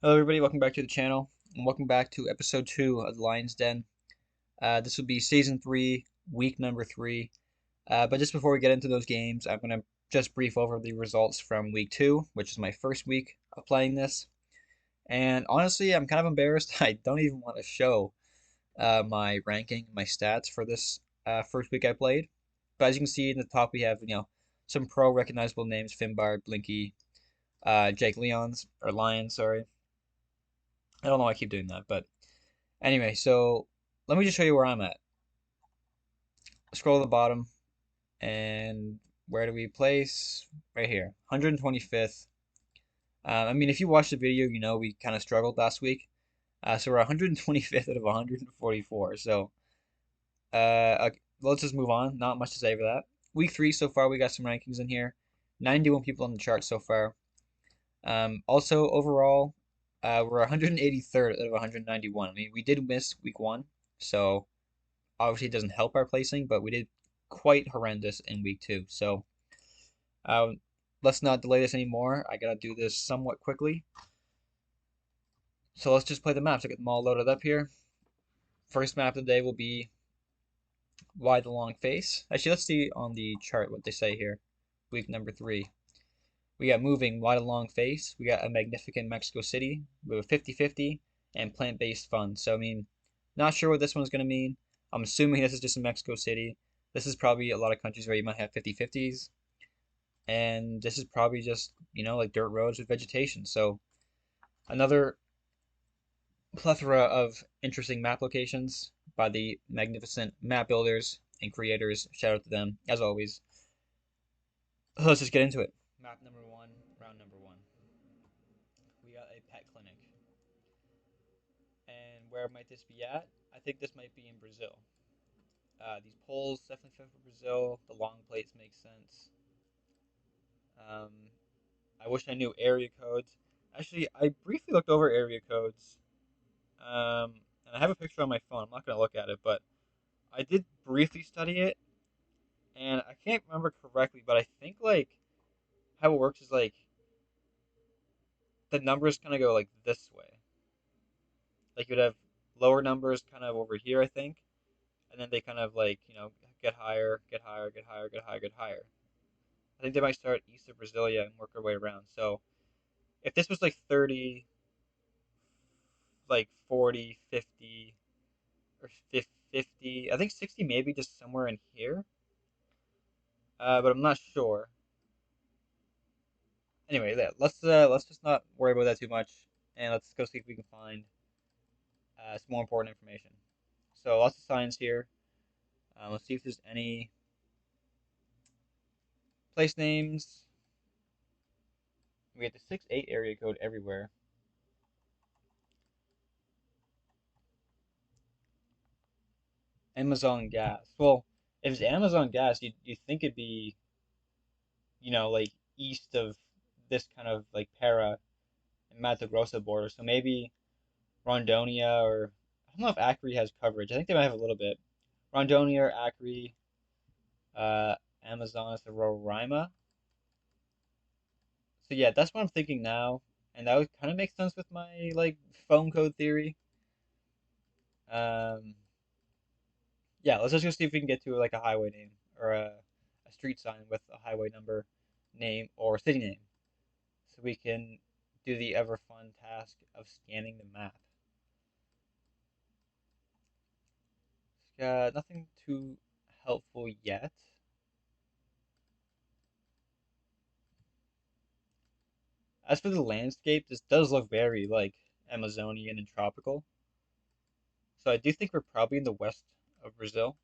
Hello, everybody. Welcome back to the channel, and welcome back to episode 2 of the Lyons Den. This will be season 3, week number 3. But just before we get into those games, I'm going to just brief over the results from week 2, which is my first week of playing this. And honestly, I'm kind of embarrassed. I don't even want to show my ranking, my stats for this first week I played. But as you can see in the top, we have some pro recognizable names: Finbar, Blinky, Jake Lyons, sorry. I don't know why I keep doing that, but anyway, so let me just show you where I'm at. Scroll to the bottom, and where do we place? Right here, 125th. I mean, if you watched the video, you know we kind of struggled last week. So we're 125th out of 144. So let's just move on. Not much to say for that. Week 3 so far, we got some rankings in here. 91 people on the chart so far. Also, overall, we're 183rd out of 191. I mean, we did miss week 1, so obviously it doesn't help our placing, but we did quite horrendous in week 2. So um, let's not delay this anymore. I gotta do this somewhat quickly. So let's just play the maps. I get them all loaded up here. First map of the day will be Wide the Long Face. Actually, let's see on the chart what they say here. Week number 3. We got Moving, Wide a Long Face. We got A Magnificent Mexico City. We have a 50-50 and Plant-Based Fun. So, I mean, not sure what this one's going to mean. I'm assuming this is just in Mexico City. This is probably a lot of countries where you might have 50-50s. And this is probably just, like dirt roads with vegetation. So, another plethora of interesting map locations by the magnificent map builders and creators. Shout out to them, as always. Let's just get into it. Map number 1, round number 1. We got a pet clinic. And where might this be at? I think this might be in Brazil. These poles definitely fit for Brazil. The long plates make sense. Um, I wish I knew area codes. Actually, I briefly looked over area codes. And I have a picture on my phone. I'm not going to look at it, but I did briefly study it. And I can't remember correctly, but I think, like, how it works is, like, the numbers kind of go, like, this way. Like, you'd have lower numbers kind of over here, I think. And then they kind of, like, get higher, get higher, get higher, get higher, get higher. I think they might start east of Brasilia and work their way around. So if this was like 30, like 40, 50, or 50, I think 60 maybe just somewhere in here. But I'm not sure. Anyway, let's just not worry about that too much, and let's go see if we can find some more important information. So lots of signs here. Let's see if there's any place names. We get the 6-8 area code everywhere. Amazon gas. Well, if it's Amazon gas, you think it'd be, like east of this kind of like Para and Mato Grosso border. So maybe Rondonia, or I don't know if Acre has coverage. I think they might have a little bit. Rondonia or Acre, uh, Amazonas or Roraima. So yeah, that's what I'm thinking now, and that would kind of make sense with my like phone code theory. Um, yeah, let's just go see if we can get to like a highway name or a street sign with a highway number, name, or city name, so we can do the ever fun task of scanning the map. Nothing too helpful yet. As for the landscape, this does look very like Amazonian and tropical. So I do think we're probably in the west of Brazil.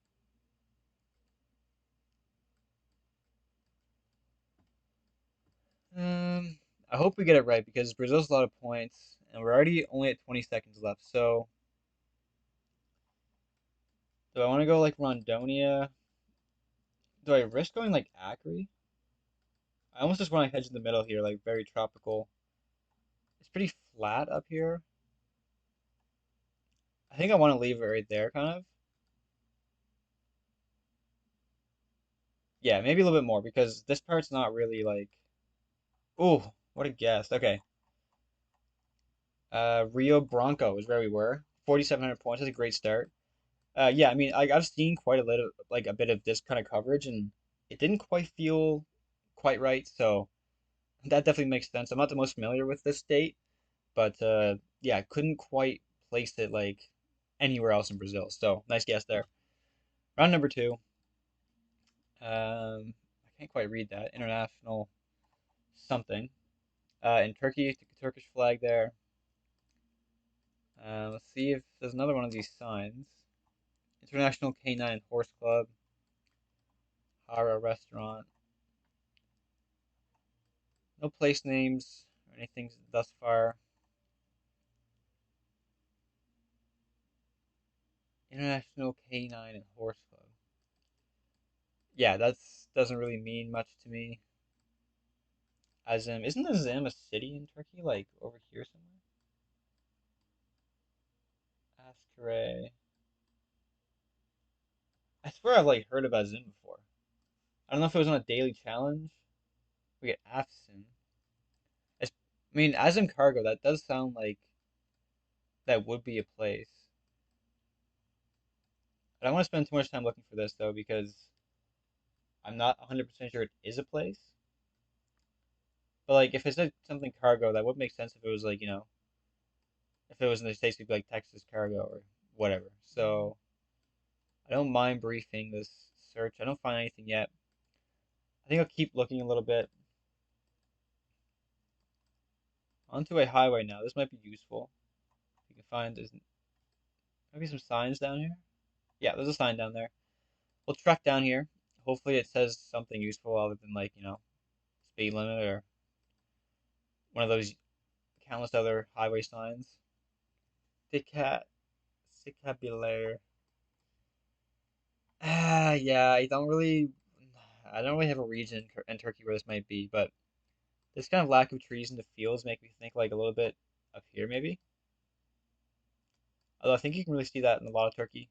I hope we get it right because Brazil's a lot of points, and we're already only at 20 seconds left. So do I want to go like Rondonia? Do I risk going like Acre? I almost just want to hedge in the middle here, like very tropical. It's pretty flat up here. I think I want to leave it right there, kind of. Yeah, maybe a little bit more because this part's not really like. Ooh, what a guess. Okay. Rio Bronco is where we were. 4,700 points. That's a great start. Yeah, I mean, I've seen quite a little, like a bit of this kind of coverage, and it didn't quite feel quite right. So that definitely makes sense. I'm not the most familiar with this state, but yeah, couldn't quite place it like anywhere else in Brazil. So nice guess there. Round number two. I can't quite read that. International something. In Turkey, the Turkish flag there. Let's see if there's another one of these signs. International Canine Horse Club, Hara Restaurant. No place names or anything thus far. International Canine and Horse Club. Yeah, that's doesn't really mean much to me. Azim, isn't Azim a city in Turkey, like over here somewhere? Askare. I swear I've like heard of Azim before. I don't know if it was on a daily challenge. We get Afsin. I mean, Azim Cargo. That does sound like that would be a place. I don't want to spend too much time looking for this though because I'm not 100% sure it is a place. But like, if it said something cargo, that would make sense if it was like, if it was in the States, it'd be like Texas cargo or whatever. So I don't mind briefing this search. I don't find anything yet. I think I'll keep looking a little bit. Onto a highway now. This might be useful. You can find there's maybe some signs down here. Yeah, there's a sign down there. We'll track down here. Hopefully it says something useful other than like, speed limit or one of those countless other highway signs. Decat Vocabulary. Yeah, I don't really have a region in Turkey where this might be, but this kind of lack of trees in the fields make me think like a little bit up here maybe. Although I think you can really see that in a lot of Turkey,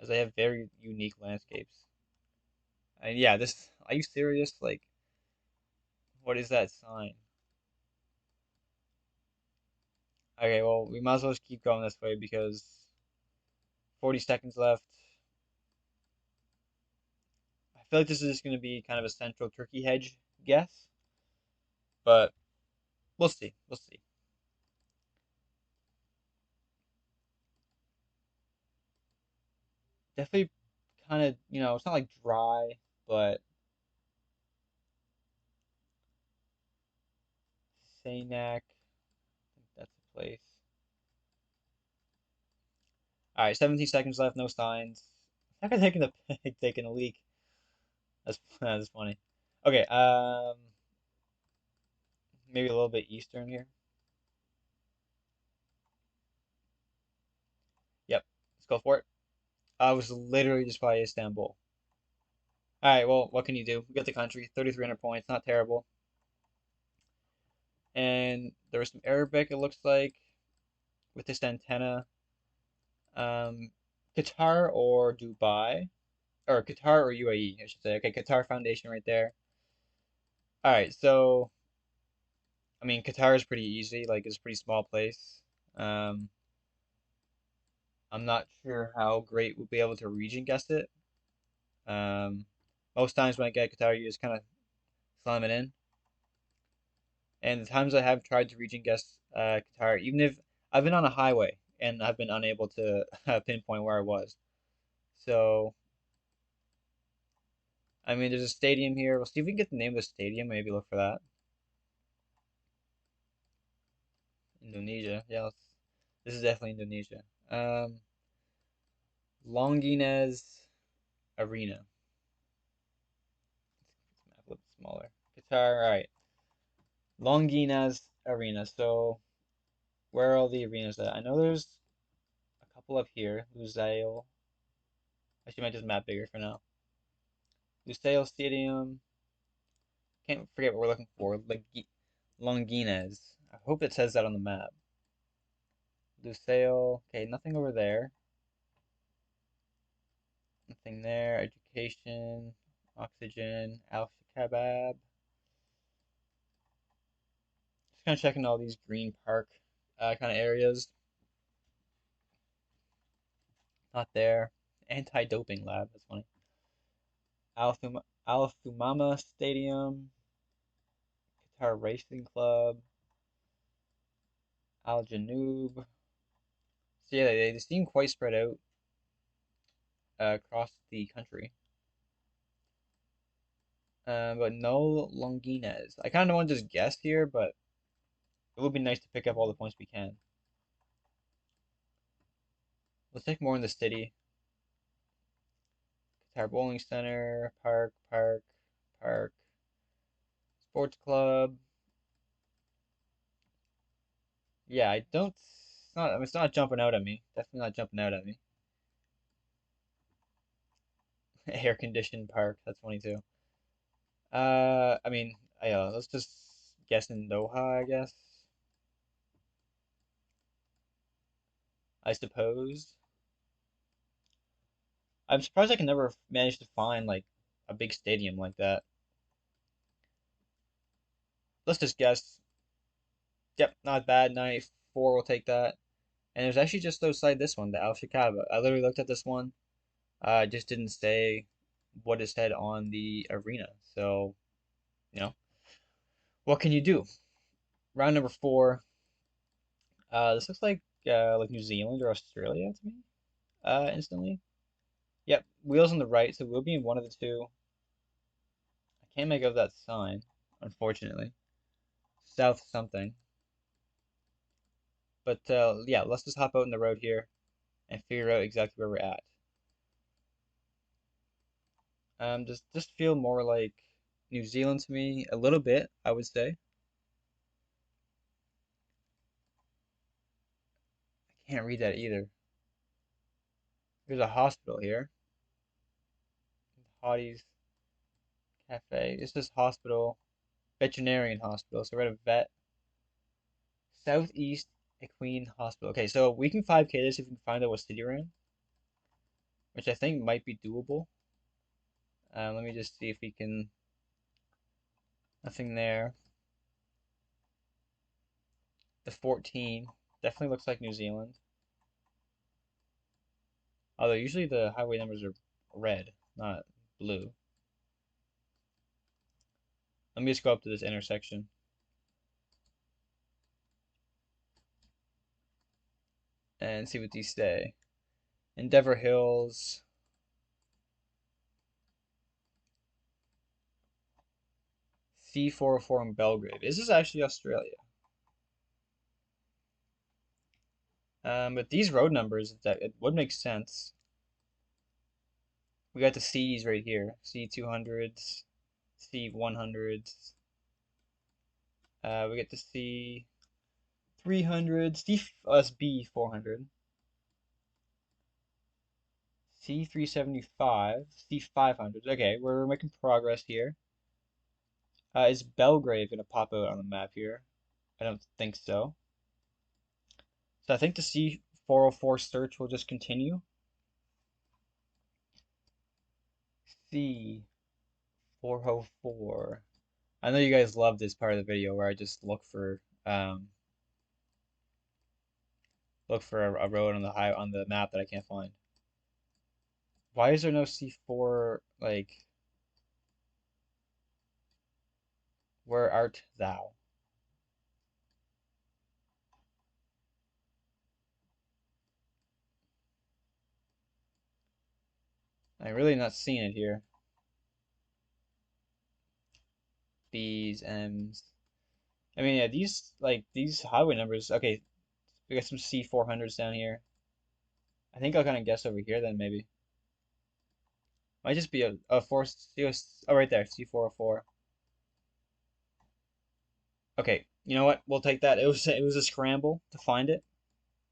as they have very unique landscapes. And yeah, are you serious? Like, what is that sign? Okay, well, we might as well just keep going this way because 40 seconds left. I feel like this is just going to be kind of a central Turkey hedge guess, but we'll see. We'll see. Definitely kind of, it's not like dry, but Saynak, I think that's a place. All right, 17 seconds left, no signs. I'm not taking a pig, taking a leak. That's funny. Okay, maybe a little bit eastern here. Yep, let's go for it. I was literally just by Istanbul. All right, well, what can you do? We got the country, 3,300 points, not terrible. And there was some Arabic, it looks like, with this antenna. Um, Qatar or Dubai, or Qatar or UAE, I should say. Okay, Qatar Foundation right there. All right, so I mean, Qatar is pretty easy. Like, it's a pretty small place. Um, I'm not sure how great we'll be able to region guess it. Um, Most times when I get Qatar, you just kind of slam it in. And the times I have tried to region guess Qatar, even if I've been on a highway and I've been unable to pinpoint where I was. So, I mean, there's a stadium here. We'll see if we can get the name of the stadium. Maybe look for that. Indonesia. Yeah, this is definitely Indonesia. Um, Longines Arena. This map a little bit smaller. Qatar. All right. Longines Arena. So, where are all the arenas at? I know there's a couple up here. Lusail. Actually, might just map bigger for now. Lusail Stadium. Can't forget what we're looking for. Like Longines. I hope it says that on the map. Lusail. Okay, nothing over there. Nothing there. Education. Oxygen. Al Kebab. Just kind of checking all these green park kind of areas. Not there. Anti-doping lab. That's funny. Alfumama Stadium, Qatar Racing Club, Al Janoub. So yeah, they seem quite spread out across the country. But no Longines. I kind of want to just guess here, but it would be nice to pick up all the points we can. Let's take more in the city. Qatar Bowling Center, Park, Sports Club. Yeah, I don't. It's not jumping out at me. Definitely not jumping out at me. Air conditioned park. That's funny too. I mean, let's just guess in Doha, I guess. I suppose. I'm surprised I can never manage to find like a big stadium like that. Let's just guess. Yep, not bad. 94, we'll take that. And it was actually just outside this one, the Al Shikaba. I literally looked at this one. Just didn't say what it said on the arena. So, you know, what can you do? Round number four. This looks like New Zealand or Australia to me. Instantly. Yep, wheels on the right, so we'll be in one of the two. I can't make out that sign, unfortunately. South something. But yeah, let's just hop out in the road here and figure out exactly where we're at. Just feel more like New Zealand to me, a little bit, I would say. I can't read that either. There's a hospital here. Hottie's Cafe. This is hospital, veterinarian hospital. So we're at a vet. Southeast Equine Hospital. Okay, so we can 5K this if we can find out what city we're in, which I think might be doable. Let me just see if we can. Nothing there. The 14 definitely looks like New Zealand. Although usually the highway numbers are red, not blue. Let me just go up to this intersection and see what these say. Endeavor Hills. C404 in Belgrave. Is this actually Australia? But these road numbers, that it would make sense. We got the C's right here. C200s, C100s. We get the C300, CSB 400, C375, C500. Okay, we're making progress here. Is Belgrave gonna pop out on the map here? I don't think so. So I think the C404 search will just continue. C404. I know you guys love this part of the video where I just look for a road on the map that I can't find. Why is there no C4 like where art thou? I'm really not seeing it here. B's, M's. I mean, yeah, these highway numbers. Okay, we got some C400s down here. I think I'll kind of guess over here then maybe. Might just be a four. Oh, right there, C404. Okay, you know what? We'll take that. It was a scramble to find it,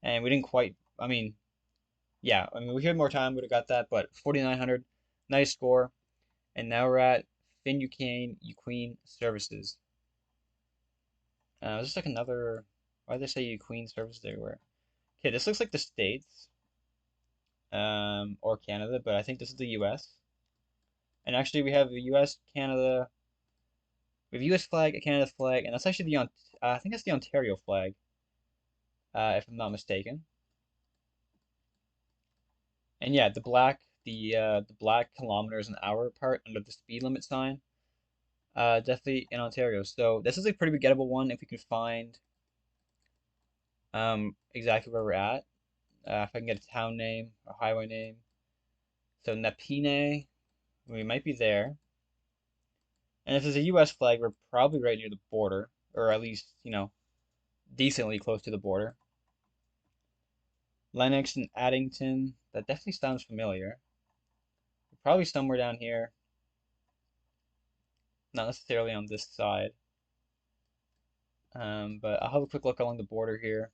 and we didn't quite. I mean, yeah. I mean, we had more time, would have got that, but 4,900, nice score. And now we're at Queen Services. Is this like another? Why did they say Queen Services everywhere? Okay, this looks like the States, or Canada, but I think this is the U.S. And actually, we have a U.S., Canada. We have a U.S. flag, a Canada flag, and that's actually I think that's the Ontario flag. if I'm not mistaken. And yeah, the black kilometers an hour part under the speed limit sign, definitely in Ontario. So this is a pretty gettable one if we can find exactly where we're at. If I can get a town name, a highway name. So Napine, we might be there. And if there's a U.S. flag, we're probably right near the border, or at least, decently close to the border. Lennox and Addington, that definitely sounds familiar. Probably somewhere down here, not necessarily on this side. But I'll have a quick look along the border here.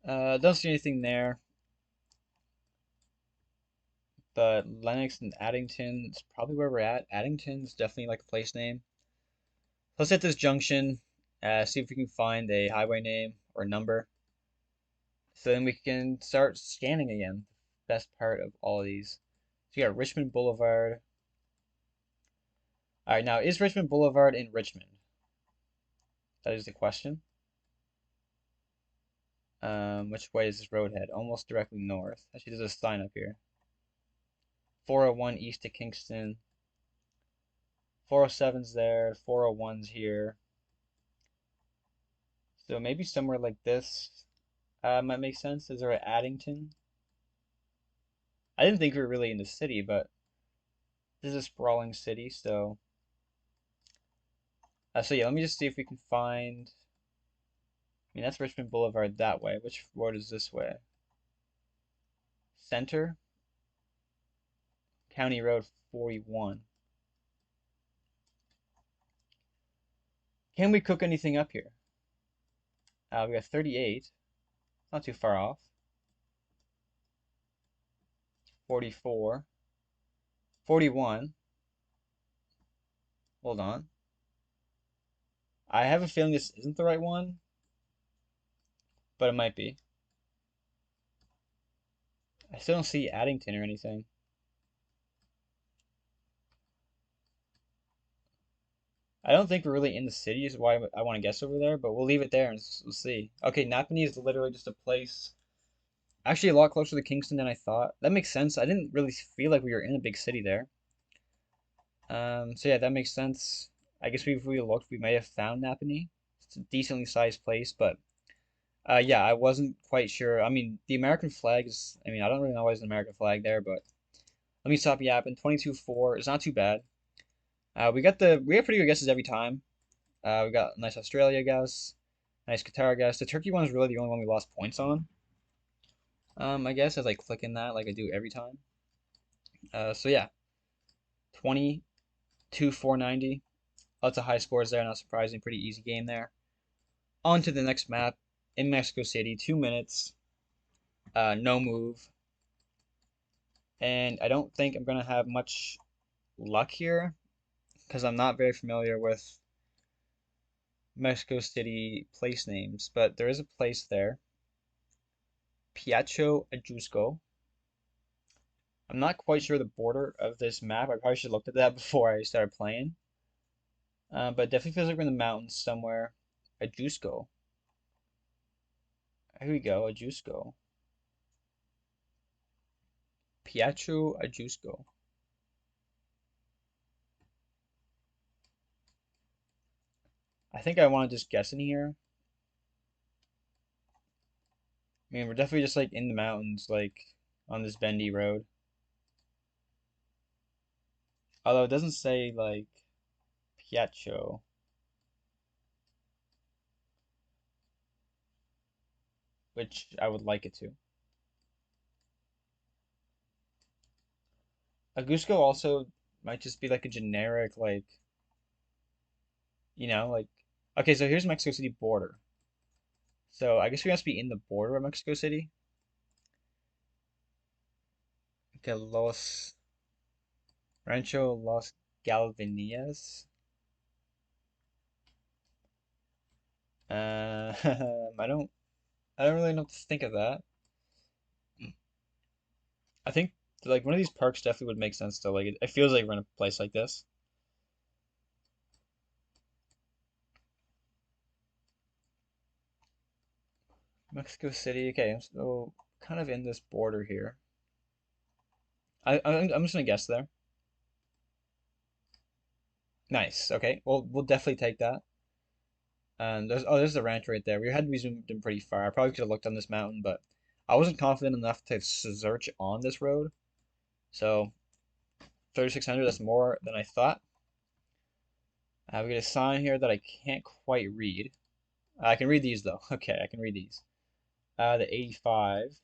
Don't see anything there, but Lennox and Addington is probably where we're at. Addington's definitely like a place name. Let's hit this junction, see if we can find a highway name or number. So then we can start scanning again. Best part of all of these. So you got Richmond Boulevard. All right, now is Richmond Boulevard in Richmond? That is the question. Which way is this road head? Almost directly north. Actually, there's a sign up here. 401 east to Kingston. 407's there. 401's here. So maybe somewhere like this might make sense. Is there an Addington? I didn't think we were really in the city, but this is a sprawling city, so so yeah, let me just see if we can find. I mean, that's Richmond Boulevard that way. Which road is this way? Center, County Road 41. Can we cook anything up here? We got 38. Not too far off. 44. 41. Hold on. I have a feeling this isn't the right one, but it might be. I still don't see Addington or anything. I don't think we're really in the city is why I want to guess over there, but we'll leave it there and we'll see. Okay, Napanee is literally just a place. Actually, a lot closer to Kingston than I thought. That makes sense. I didn't really feel like we were in a big city there. So yeah, that makes sense. I guess if we looked, we may have found Napanee. It's a decently sized place, but yeah, I wasn't quite sure. I mean, the American flag is, I mean, I don't really know why there's an American flag there, but let me stop yapping. 22-4 is not too bad. We have pretty good guesses every time. We got nice Australia guess, nice Qatar guess. The Turkey one is really the only one we lost points on. I guess as I click in that like I do every time. So yeah, 22-490. Lots of high scores there, not surprising. Pretty easy game there. On to the next map in Mexico City. 2 minutes. No move. And I don't think I'm gonna have much luck here because I'm not very familiar with Mexico City place names, but there is a place there. Piacho Ajusco. I'm not quite sure the border of this map. I probably should have looked at that before I started playing. But it definitely feels like we're in the mountains somewhere. Ajusco. Here we go, Ajusco. Piacho Ajusco. I think I want to just guess in here. I mean, we're definitely just like in the mountains, like on this bendy road. Although it doesn't say like Piacho, which I would like it to. Agusco also might just be like a generic, like, like, okay, so here's Mexico City border. So I guess we must be in the border of Mexico City. Okay, Rancho Los Galvinías. I don't really know what to think of that. I think like one of these parks definitely would make sense though. Like it feels like we're in a place like this. Mexico City. Okay, so kind of in this border here. I'm just gonna guess there. Nice. Okay. Well, we'll definitely take that. And there's the ranch right there. We had to be zoomed in pretty far. I probably could have looked on this mountain, but I wasn't confident enough to search on this road. So 3,600. That's more than I thought. We get a sign here that I can't quite read. I can read these though. Okay, I can read these. The 85.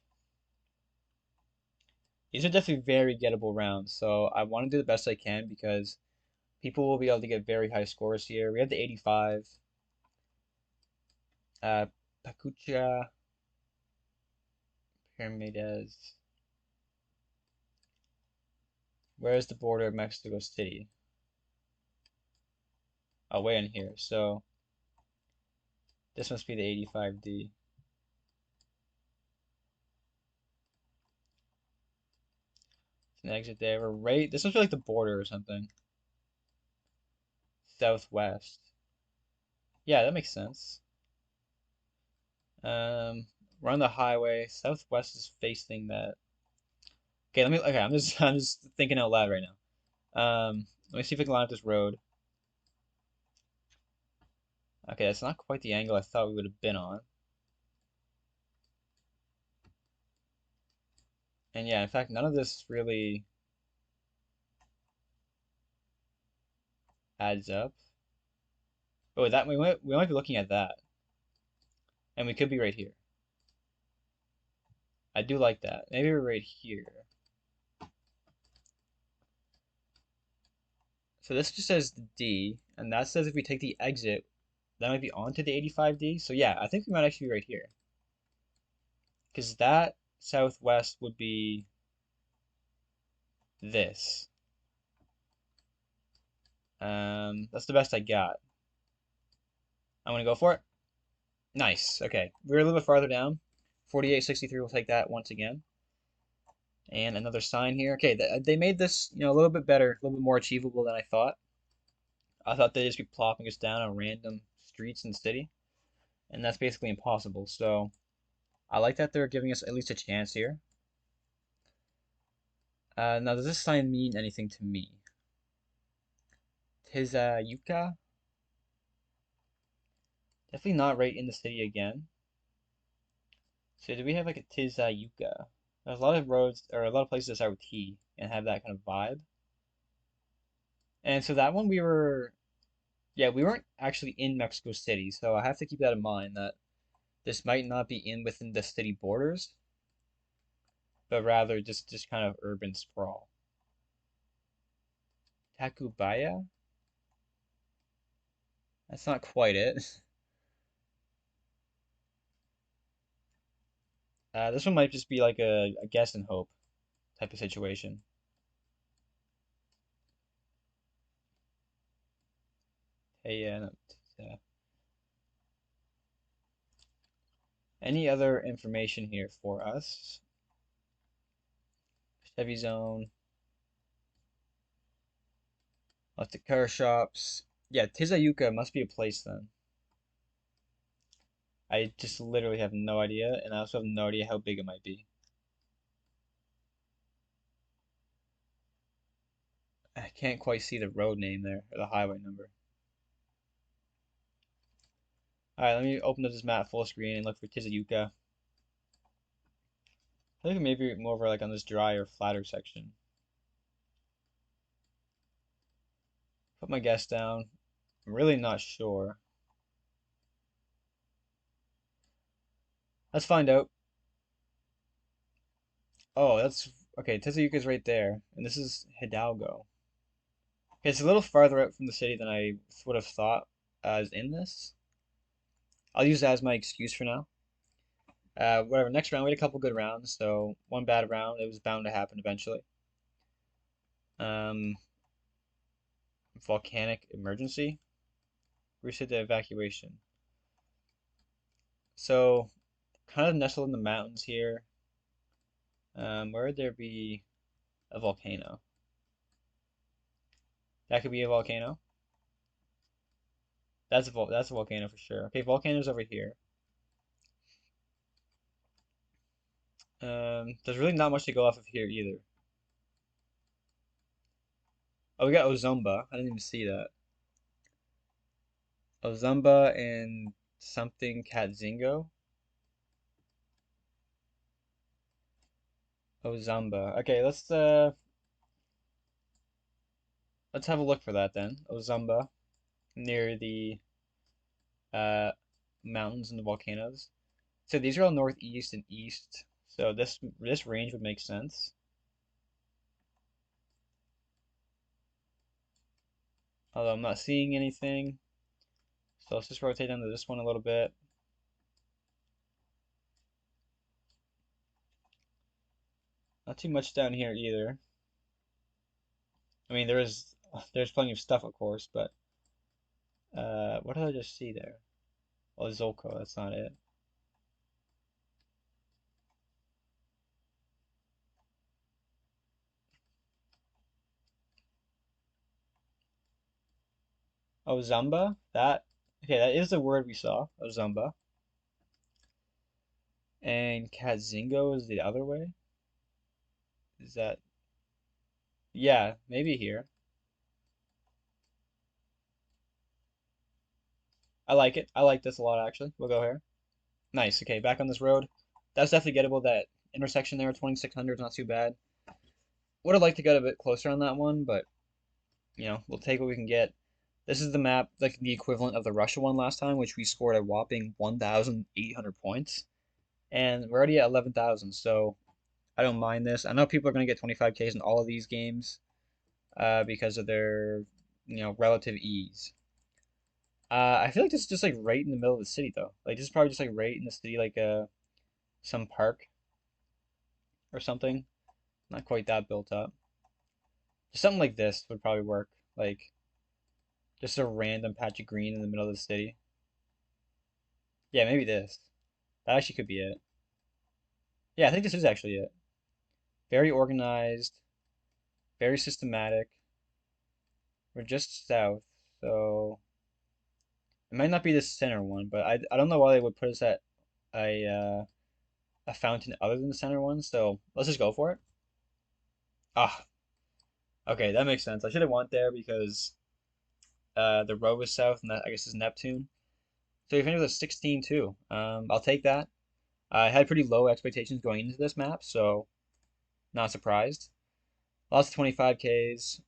These are definitely very gettable rounds, so I want to do the best I can because people will be able to get very high scores here. We have the 85. Uh, Pachuca, Pyramides. Where's the border of Mexico City? Oh, way in here. So this must be the 85D. It's an exit there. We're right. This must be like the border or something. Southwest. Yeah, that makes sense. Um, we're on the highway. Southwest is facing that. Okay, let me. Okay, I'm just thinking out loud right now. Let me see if I can line up this road. Okay, that's not quite the angle I thought we would have been on. And yeah, in fact, none of this really adds up. Oh, that we might be looking at that, and we could be right here. I do like that. Maybe we're right here. So this just says D, and that says if we take the exit, that might be onto the 85D. So yeah, I think we might actually be right here. Because that southwest would be this. That's the best I got. I'm gonna go for it. Nice. Okay, we're a little bit farther down. 4863 will take that once again. And another sign here. Okay, they made this, a little bit better, a little bit more achievable than I thought. I thought they'd just be plopping us down on random streets in the city, and that's basically impossible. So I like that they're giving us at least a chance here. Now, does this sign mean anything to me? Tizayuka? Definitely not right in the city again. So do we have like a Tizayuka? There's a lot of roads, or a lot of places that start with T and have that kind of vibe. And so that one yeah, we weren't actually in Mexico City, so I have to keep that in mind that this might not be within the city borders, but rather just kind of urban sprawl. Tacubaya? That's not quite it. This one might just be like a guess and hope type of situation. Hey, yeah, no, any other information here for us? Chevy Zone, lots of car shops. Yeah, Tizayuka must be a place then. I just literally have no idea, and I also have no idea how big it might be. I can't quite see the road name there, or the highway number. Alright, let me open up this map full screen and look for Tizayuka. I think maybe more over like on this dry or flatter section. Put my guess down. I'm really not sure. Let's find out. Oh, that's okay. Tizayuka's right there, and this is Hidalgo. Okay, it's a little farther out from the city than I would have thought as in this. I'll use that as my excuse for now. Whatever. Next round, we had a couple good rounds, so one bad round. It was bound to happen eventually. Um, Volcanic emergency. Reset the evacuation. So, kind of nestled in the mountains here. Where would there be a volcano? That could be a volcano. That's a volcano for sure. Okay, volcanoes over here. There's really not much to go off of here either. Oh, we got Ozumba. I didn't even see that. Ozumba and something Katzingo. Ozumba. Okay, let's have a look for that then. Ozumba near the uh mountains and the volcanoes. So these are all northeast and east. So this range would make sense. Although I'm not seeing anything. So let's just rotate down to this one a little bit. Not too much down here either. I mean, there's plenty of stuff, of course, but what did I just see there? Oh, Zolko, that's not it. Oh, Zumba? Okay, that is the word we saw. Oh, Zumba. And Katzingo is the other way? Is that, yeah, maybe here. I like it. I like this a lot, actually. We'll go here. Nice. Okay, back on this road. That's definitely gettable. That intersection there, 2600 is not too bad. Would have liked to get a bit closer on that one, but, we'll take what we can get. This is the map, like the equivalent of the Russia one last time, which we scored a whopping 1,800 points. And we're already at 11,000, so I don't mind this. I know people are going to get 25Ks in all of these games because of their, relative ease. I feel like this is just like right in the middle of the city though. Like this is probably just like right in the city, like some park or something. Not quite that built up. Something like this would probably work. Like just a random patch of green in the middle of the city. Yeah, maybe this. That actually could be it. Yeah, I think this is actually it. Very organized, very systematic. We're just south, so it might not be the center one, but I don't know why they would put us at a uh, a fountain other than the center one. So let's just go for it. Ah, okay, that makes sense. I should have went there because the road was south, and that I guess is Neptune. So we finished with a 16 too. I'll take that. I had pretty low expectations going into this map, so not surprised. Lots of 25Ks.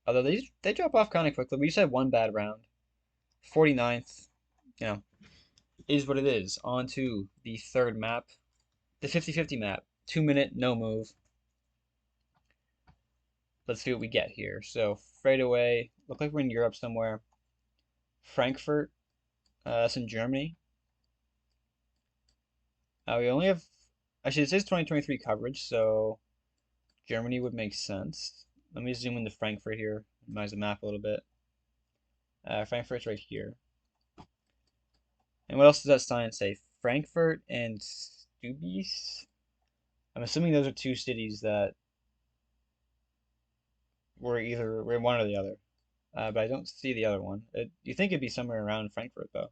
Although they drop off kind of quickly. We just had one bad round. 49th, you know, is what it is. On to the third map, the 50-50 map. 2 minute, no move. Let's see what we get here. So, fade away. Look like we're in Europe somewhere. Frankfurt, that's in Germany. We only have, actually, it says 2023 coverage, so Germany would make sense. Let me zoom into Frankfurt here, minimize the map a little bit. Frankfurt's right here. And what else does that sign say? Frankfurt and Stubis? I'm assuming those are two cities that we're one or the other. But I don't see the other one. You think it'd be somewhere around Frankfurt though.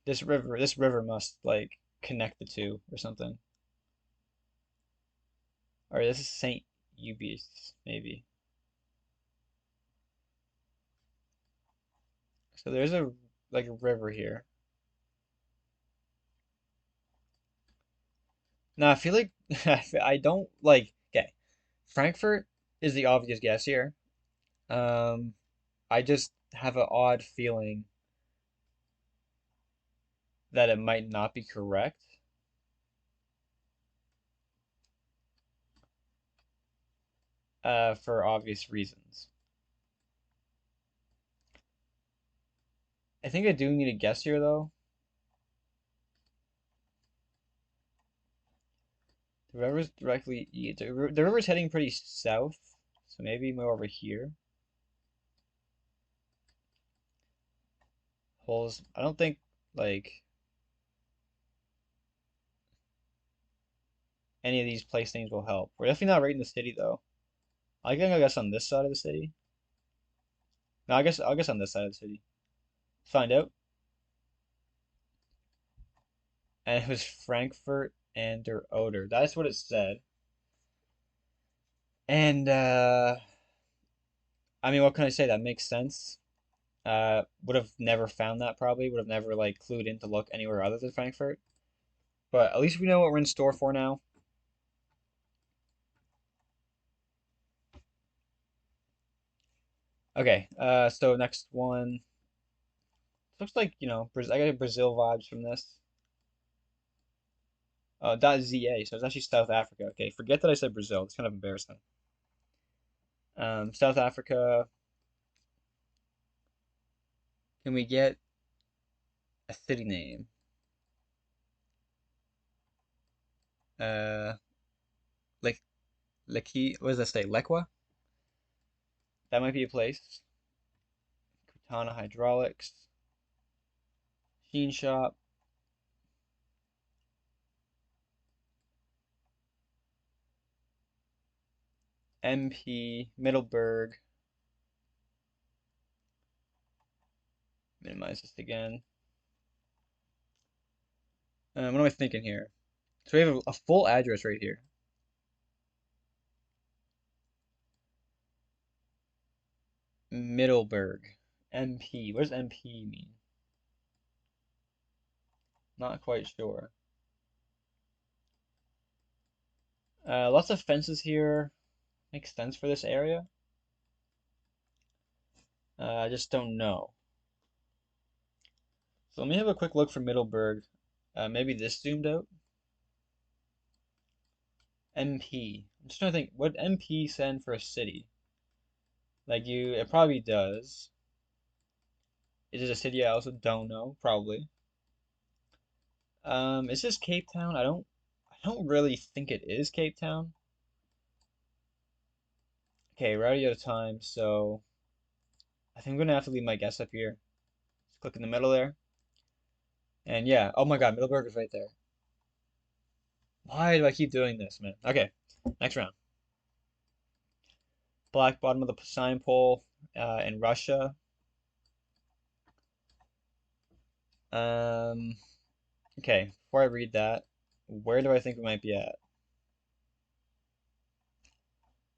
This river must like connect the two or something. Or this is Saint Eubius, maybe. So there's a like a river here. Now I feel like I don't like. Okay, Frankfurt is the obvious guess here. Um, I just have an odd feeling that it might not be correct. For obvious reasons. I think I do need a guess here though. The river's directly east. The river's heading pretty south, so maybe more over here. Holes. I don't think like any of these place names will help. We're definitely not right in the city though. I think I guess on this side of the city. No, I'll guess on this side of the city. Let's find out. And it was Frankfurt and der Oder. That's what it said. And I mean, what can I say? That makes sense. Would have never found that probably. Would have never like clued in to look anywhere other than Frankfurt. But at least we know what we're in store for now. Okay, so next one. Looks like, I got Brazil vibes from this. .za, so it's actually South Africa. Okay, forget that I said Brazil. It's kind of embarrassing. South Africa. Can we get a city name? Uh, like Leki, what does that say? Lekwa? That might be a place. Katana Hydraulics. Sheen Shop. MP. Middleburg. Minimize this again. What am I thinking here? So we have a full address right here. Middleburg. MP. What does MP mean? Not quite sure. Lots of fences here. Makes sense for this area. I just don't know. So let me have a quick look for Middleburg. Maybe this zoomed out. MP. I'm just trying to think, what MP stand for a city? It probably does. Is it a city I also don't know? Probably. Is this Cape Town? I don't really think it is Cape Town. Okay, we're already out of time, so I think I'm gonna have to leave my guess up here. Just click in the middle there. And yeah, oh my God, Middleburg is right there. Why do I keep doing this, man? Okay, next round. Black bottom of the sign pole in Russia. Um, okay, before I read that, where do I think we might be at?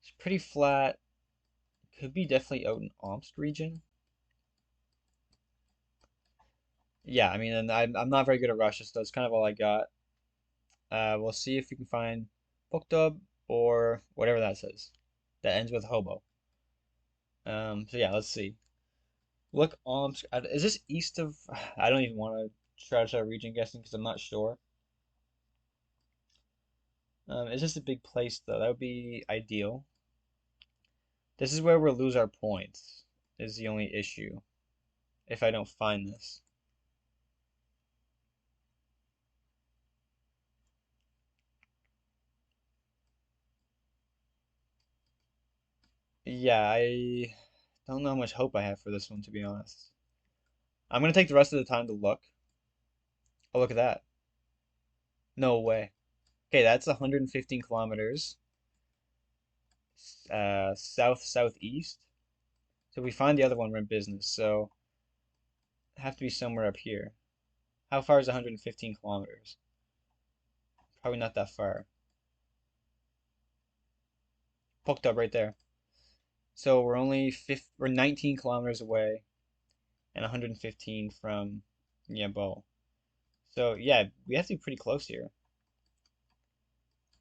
It's pretty flat. Could be definitely out in Omsk region. Yeah, I mean, and I'm not very good at Russia, so that's kind of all I got. We'll see if we can find Puktub or whatever that says. That ends with hobo. So yeah, let's see. Look, Omsk. Is this east of? I don't even want to try to start region guessing because I'm not sure. It's just a big place though. That would be ideal. This is where we'll lose our points, is the only issue, if I don't find this. Yeah, I don't know how much hope I have for this one, to be honest. I'm gonna take the rest of the time to look. Oh, look at that. No way. Okay, that's 115 kilometers south-southeast. So if we find the other one, we're in business. So have to be somewhere up here. How far is 115 kilometers? Probably not that far. Poked up right there. So we're 19 kilometers away and 115 from Yambol. So yeah, we have to be pretty close here.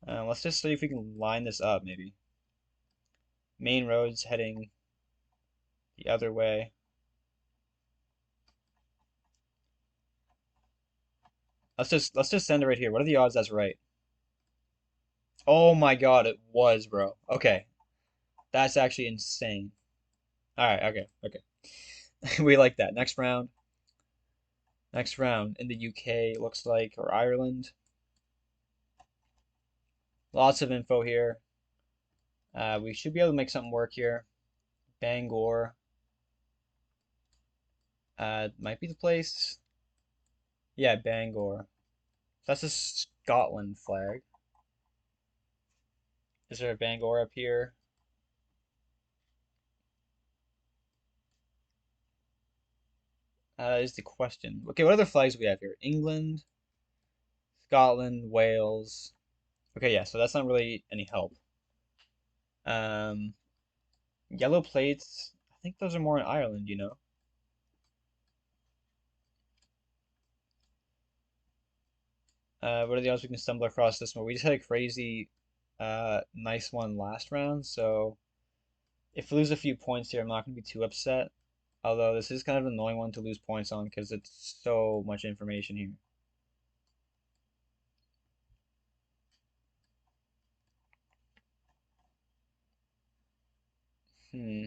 Let's just see if we can line this up maybe. Main roads heading the other way. Let's just send it right here. What are the odds that's right? Oh my God, it was, bro. Okay, that's actually insane. All right, okay, okay. We like that. Next round. Next round in the UK looks like, or Ireland. Lots of info here. We should be able to make something work here. Bangor. Might be the place. Yeah, Bangor. That's a Scotland flag. Is there a Bangor up here? Is the question. Okay, what other flags do we have here? England, Scotland, Wales. Okay, yeah, so that's not really any help. Um, Yellow plates. I think those are more in Ireland, you know. What are the odds we can stumble across this one? We just had a crazy, nice one last round, so if we lose a few points here, I'm not gonna be too upset. Although this is kind of an annoying one to lose points on because it's so much information here. Hmm.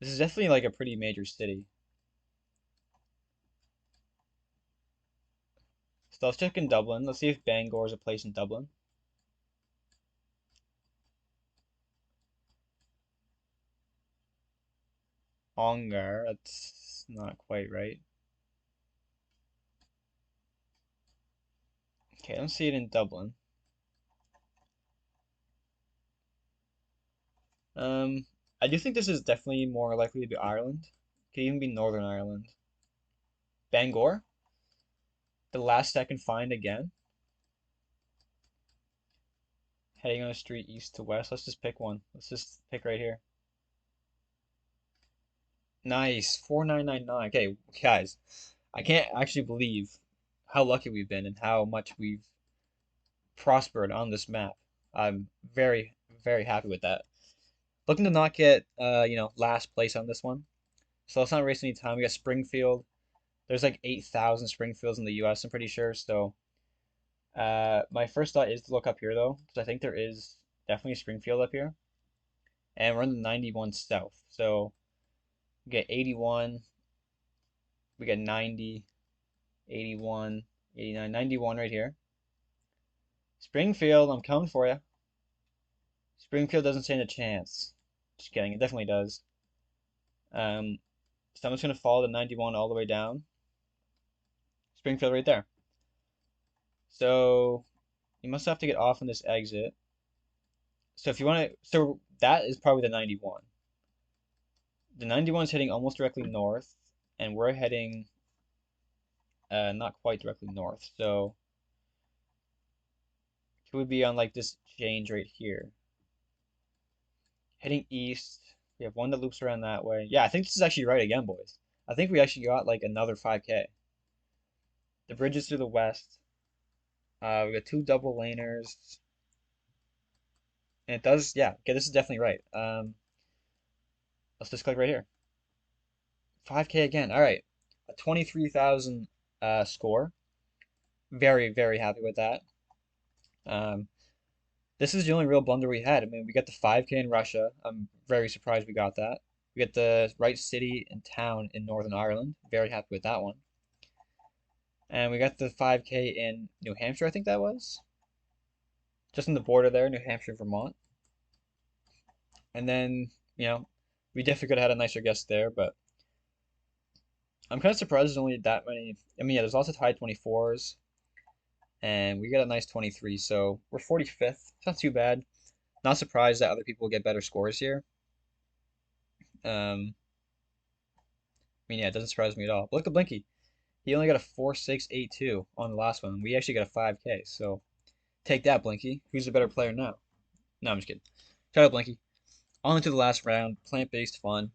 This is definitely like a pretty major city. So let's check in Dublin. Let's see if Bangor is a place in Dublin. Ongar, that's not quite right. Okay, I don't see it in Dublin. Um, I do think this is definitely more likely to be Ireland. Could even be Northern Ireland. Bangor, the last second find again. Heading on a street east to west. Let's just pick one. Let's just pick right here. Nice, 4999. Okay, guys, I can't actually believe how lucky we've been and how much we've prospered on this map. I'm very, very happy with that. Looking to not get, last place on this one. So let's not waste any time. We got Springfield. There's like 8,000 Springfields in the US, I'm pretty sure. So, my first thought is to look up here though, because I think there is definitely a Springfield up here. And we're in the 91 South. So, we get 81, we get 90, 81, 89, 91 right here. Springfield, I'm coming for you. Springfield doesn't stand a chance. Just kidding, it definitely does. Um, so I'm just gonna follow the 91 all the way down. Springfield right there. So you must have to get off on this exit. So if you want to, so that is probably the 91. The 91 is heading almost directly north, and we're heading not quite directly north. So it would be on like this change right here. Heading east, we have one that loops around that way. Yeah, I think this is actually right again, boys. I think we actually got like another 5K. The bridge is to the west. We got two double laners, and it does, yeah. Okay, this is definitely right. Let's just click right here. 5K again. All right, a 23,000 score. Very, very happy with that. Um, this is the only real blunder we had. I mean, we got the 5K in Russia. I'm very surprised we got that. We got the right city and town in Northern Ireland. Very happy with that one. And we got the 5K in New Hampshire, I think that was. Just on the border there, New Hampshire, Vermont. And then, we definitely could have had a nicer guess there, but I'm kind of surprised there's only that many. I mean, yeah, there's lots of high 24s, and we got a nice 23, so we're 45th. It's not too bad. Not surprised that other people get better scores here. I mean, yeah, it doesn't surprise me at all. But look at Blinky. He only got a 4.682 on the last one. We actually got a 5K, so take that, Blinky. Who's the better player now? No, I'm just kidding. Shout out, Blinky. On to the last round. Plant-based fun.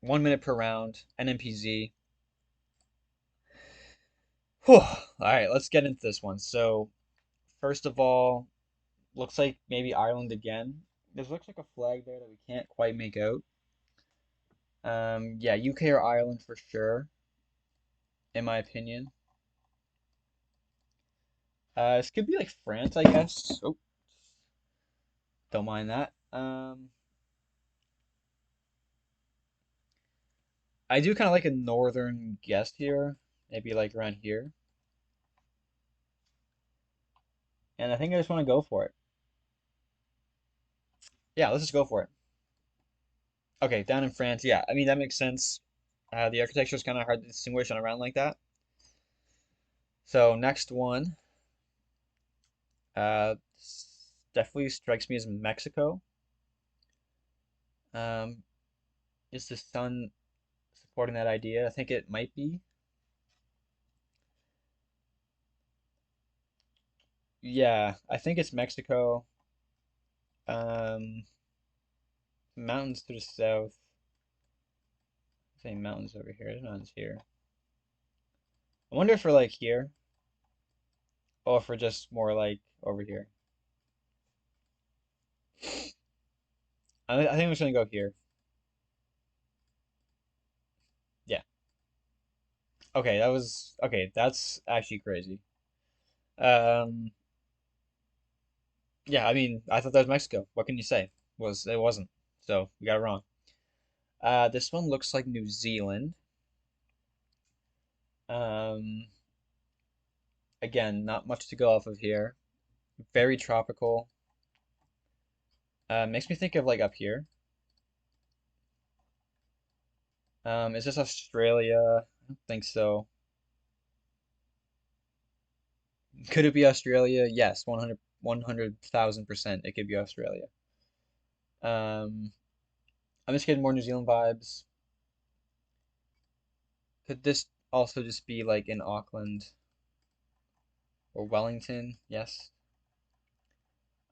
1 minute per round. NMPZ. Whew. All right, let's get into this one. So, first of all, looks like maybe Ireland again. There looks like a flag there that we can't quite make out. Yeah, UK or Ireland for sure, in my opinion. This could be like France, I guess. Oh, don't mind that. I do kind of like a northern guest here, maybe like around here. And I think I just want to go for it. Yeah, let's just go for it. Okay, down in France. Yeah, I mean, that makes sense. The architecture is kind of hard to distinguish on a round like that. So next one, uh, definitely strikes me as Mexico. Um, is the sun supporting that idea. I think it might be. Yeah, I think it's Mexico. Um, mountains to the south. Say mountains over here. There's mountains here. I wonder if we're like here, or if we're just more like over here. I think I'm just gonna go here. Yeah. Okay, that was okay. That's actually crazy. Um, yeah. I mean, I thought that was Mexico. What can you say? It wasn't. So we got it wrong. This one looks like New Zealand. Um, again, not much to go off of here. Very tropical. Makes me think of like up here. Is this Australia? I don't think so. Could it be Australia? Yes, 100,000% it could be Australia. Um, I'm just getting more New Zealand vibes. Could this also just be like in Auckland or Wellington? Yes.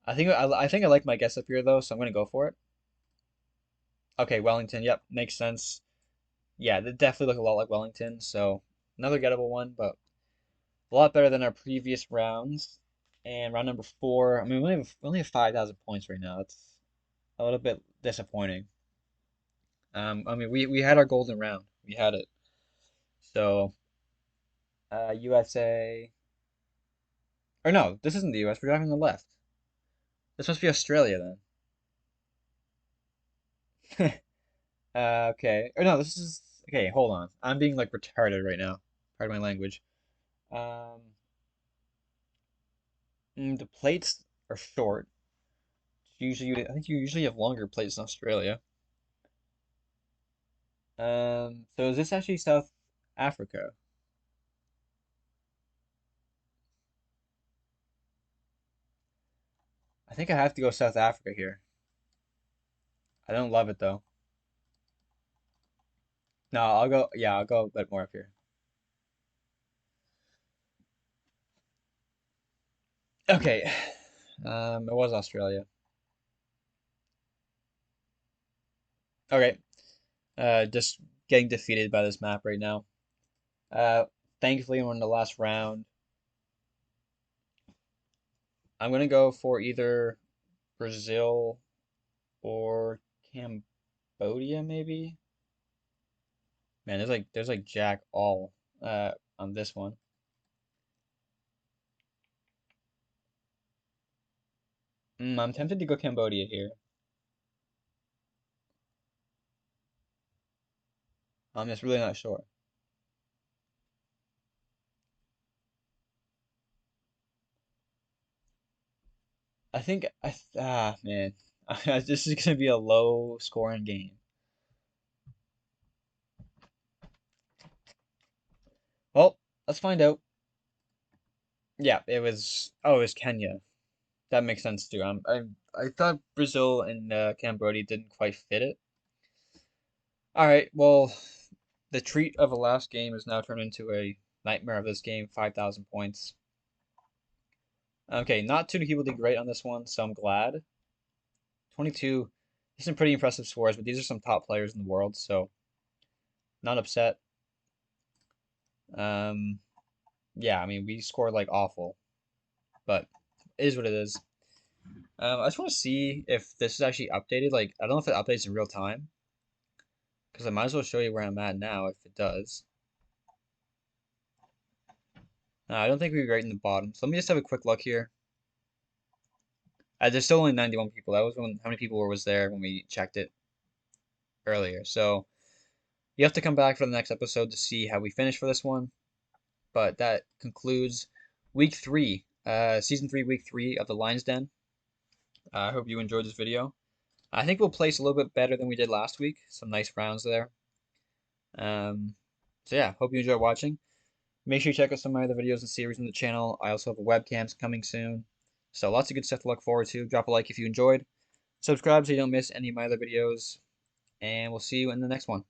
I think I like my guess up here though, so I'm gonna go for it. Okay, Wellington. Yep, makes sense. Yeah, they definitely look a lot like Wellington, so another gettable one, but a lot better than our previous rounds. And round number four, I mean, we only have 5,000 points right now. It's a little bit disappointing. I mean, we had our golden round. We had it. So, USA, or no, this isn't the US. We're driving on the left. This must be Australia then. Okay. Or no, this is okay. Hold on. I'm being like retarded right now. Pardon my language. Um, the plates are short. I think you usually have longer plates in Australia. So is this actually South Africa? I think I have to go South Africa here. I don't love it though. No, I'll go. Yeah, I'll go a bit more up here. Okay. It was Australia. Okay. Just getting defeated by this map right now. Uh, thankfully, we're in the last round. I'm gonna go for either Brazil or Cambodia, maybe. Man, there's like Jack all on this one. I'm tempted to go Cambodia here. I'm just really not sure. I think man, this is gonna be a low scoring game. Well, let's find out. Yeah, it was. Oh, it was Kenya. That makes sense too. I thought Brazil and Cambodia didn't quite fit it. All right, well, the treat of a last game is now turned into a nightmare of this game. 5,000 points. Okay, not too many people did great on this one, so I'm glad. 22. These are some pretty impressive scores, but these are some top players in the world, so not upset. Um, yeah, I mean we scored like awful, but it is what it is. I just want to see if this is actually updated. Like, I don't know if it updates in real time, because I might as well show you where I'm at now if it does. I don't think we were right in the bottom. So let me just have a quick look here. There's still only 91 people. That was how many people was there when we checked it earlier. So you have to come back for the next episode to see how we finish for this one. But that concludes week three, season three, week three of the Lions Den. I hope you enjoyed this video. I think we'll place a little bit better than we did last week. Some nice rounds there. Um, so yeah, hope you enjoy watching. Make sure you check out some of my other videos and series on the channel. I also have a webcams coming soon. So lots of good stuff to look forward to. Drop a like if you enjoyed. Subscribe so you don't miss any of my other videos. And we'll see you in the next one.